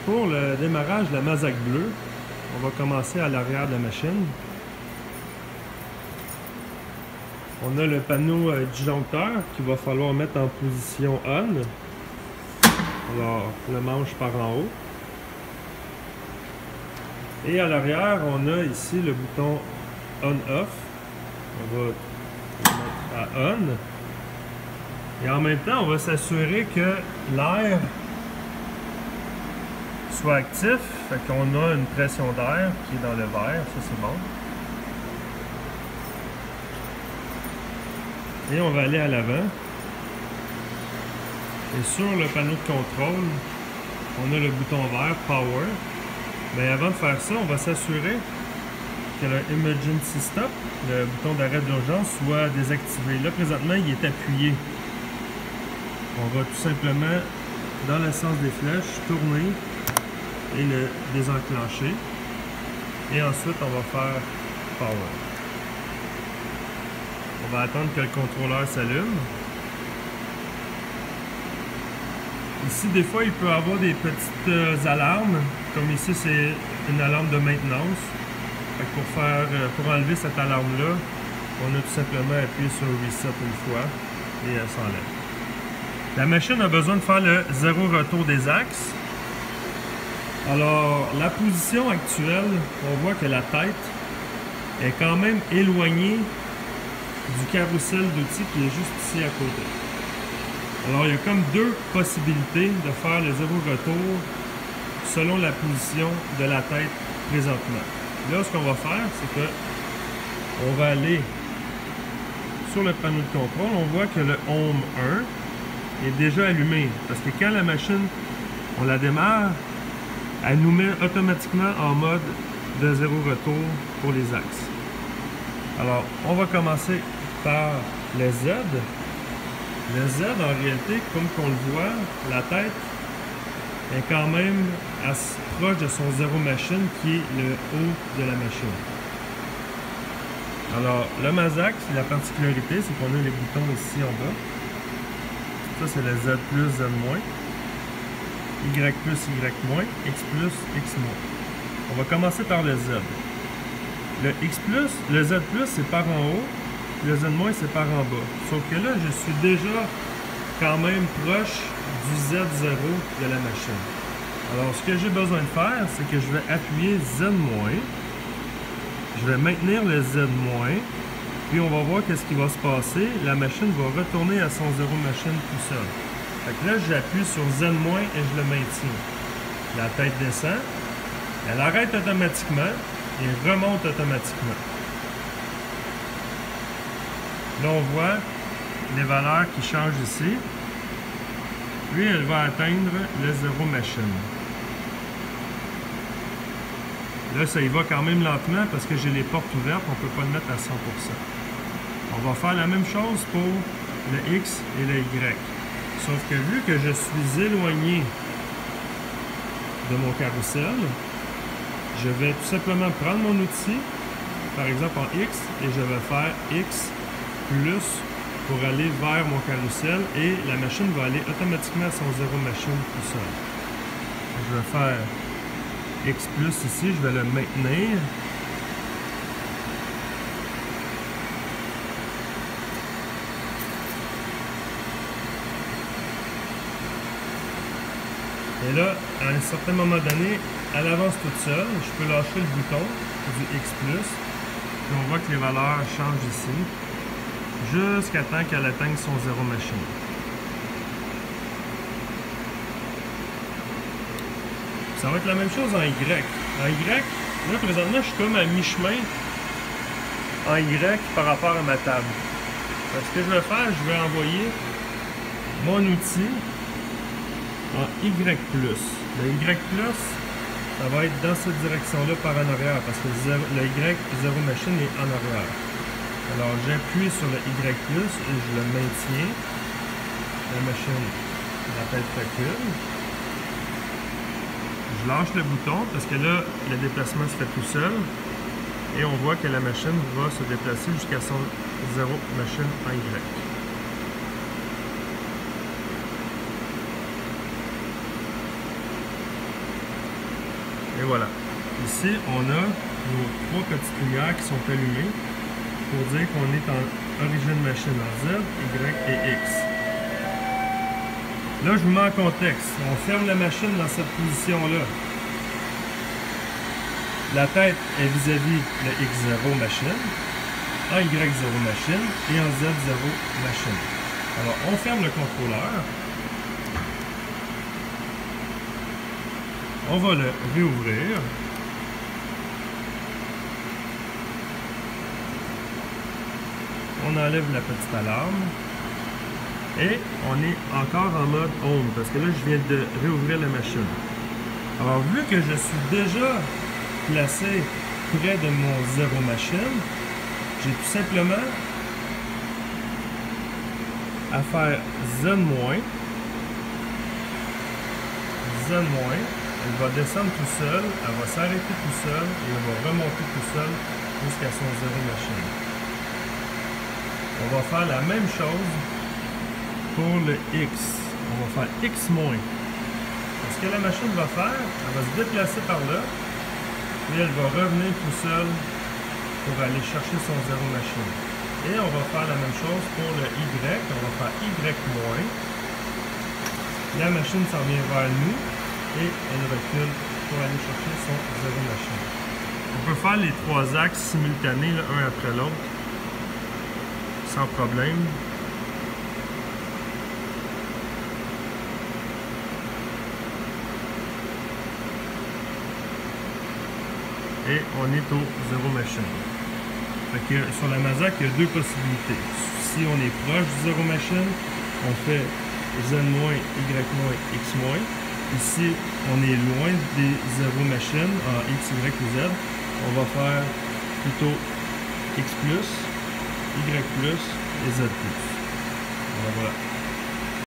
Pour le démarrage de la Mazak bleue, on va commencer à l'arrière de la machine. On a le panneau disjoncteur qu'il va falloir mettre en position on. Alors, le manche par en haut. Et à l'arrière, on a ici le bouton on-off. On va le mettre à on. Et en même temps, on va s'assurer que l'air soit actif. Fait qu'on a une pression d'air qui est dans le vert. Ça, c'est bon. Et on va aller à l'avant. Et sur le panneau de contrôle, on a le bouton vert, Power. Mais avant de faire ça, on va s'assurer que le Emergency Stop, le bouton d'arrêt d'urgence, soit désactivé. Là, présentement, il est appuyé. On va tout simplement, dans le sens des flèches, tourner et le désenclencher. Et ensuite, on va faire Power. On va attendre que le contrôleur s'allume. Ici, des fois, il peut y avoir des petites alarmes. Comme ici, c'est une alarme de maintenance. Fait que pour enlever cette alarme-là, on a tout simplement appuyé sur Reset une fois et elle s'enlève. La machine a besoin de faire le zéro retour des axes. Alors, la position actuelle, on voit que la tête est quand même éloignée du carrousel d'outils qui est juste ici à côté. Alors, il y a comme deux possibilités de faire le zéro retour selon la position de la tête présentement. Là, ce qu'on va faire, c'est que on va aller sur le panneau de contrôle. On voit que le Home 1 est déjà allumé. Parce que quand la machine, on la démarre, elle nous met automatiquement en mode de zéro retour pour les axes. Alors, on va commencer par le Z. Le Z, en réalité, comme qu'on le voit, la tête est quand même assez proche de son zéro machine qui est le haut de la machine. Alors, le Mazak, la particularité, c'est qu'on a les boutons ici en bas. Ça, c'est le Z+, Z-, Y+, Y-, X+, X-. On va commencer par le Z. Le X+, le Z+, c'est par en haut. Le Z- c'est par en bas. Sauf que là, je suis déjà quand même proche du Z0 de la machine. Alors, ce que j'ai besoin de faire, c'est que je vais appuyer Z-. Je vais maintenir le Z-. Puis, on va voir qu'est-ce qui va se passer. La machine va retourner à son zéro machine tout seul. Fait que là, j'appuie sur Z- et je le maintiens. La tête descend. Elle arrête automatiquement et remonte automatiquement. Là, on voit les valeurs qui changent ici. Puis, elle va atteindre le zéro machine. Là, ça y va quand même lentement parce que j'ai les portes ouvertes. On ne peut pas le mettre à 100%. On va faire la même chose pour le X et le Y. Sauf que vu que je suis éloigné de mon carrousel, je vais tout simplement prendre mon outil, par exemple en X, et je vais faire X plus pour aller vers mon carrousel et la machine va aller automatiquement à son zéro machine tout seul. Je vais faire X plus ici, je vais le maintenir. Et là, à un certain moment donné, elle avance toute seule. Je peux lâcher le bouton du X+. Puis on voit que les valeurs changent ici. Jusqu'à temps qu'elle atteigne son zéro machine. Ça va être la même chose en Y. En Y, là présentement, je suis comme à mi-chemin en Y par rapport à ma table. Ce que je vais faire, je vais envoyer mon outil en Y+. Le Y+, ça va être dans cette direction-là par en arrière, parce que le Y, zéro machine, est en arrière. Alors, j'appuie sur le Y+, et je le maintiens. La machine, la tête recule. Je lâche le bouton, parce que là, le déplacement se fait tout seul. Et on voit que la machine va se déplacer jusqu'à son zéro machine en Y. Et voilà. Ici, on a nos 3 petites lumières qui sont allumées pour dire qu'on est en origine machine en Z, Y et X. Là, je vous mets en contexte. On ferme la machine dans cette position-là. La tête est vis-à-vis le X0 machine, en Y0 machine et en Z0 machine. Alors, on ferme le contrôleur. On va le réouvrir. On enlève la petite alarme. Et on est encore en mode on, parce que là, je viens de réouvrir la machine. Alors, vu que je suis déjà placé près de mon zéro machine, j'ai tout simplement à faire Z-, elle va descendre tout seul, elle va s'arrêter tout seul et elle va remonter tout seul jusqu'à son zéro machine. On va faire la même chose pour le X. On va faire X-. Ce que la machine va faire, elle va se déplacer par là et elle va revenir tout seul pour aller chercher son zéro machine. Et on va faire la même chose pour le Y. On va faire Y-. La machine s'en vient vers nous et elle recule pour aller chercher son zéro machine. On peut faire les 3 axes simultanés, l'un après l'autre, sans problème. Et on est au zéro machine. Fait que sur la Mazak, il y a 2 possibilités. Si on est proche du zéro machine, on fait Z-, Y-, X-. Ici, on est loin des zéro machines en X, Y ou Z. On va faire plutôt X+, Y+, et Z+. Voilà.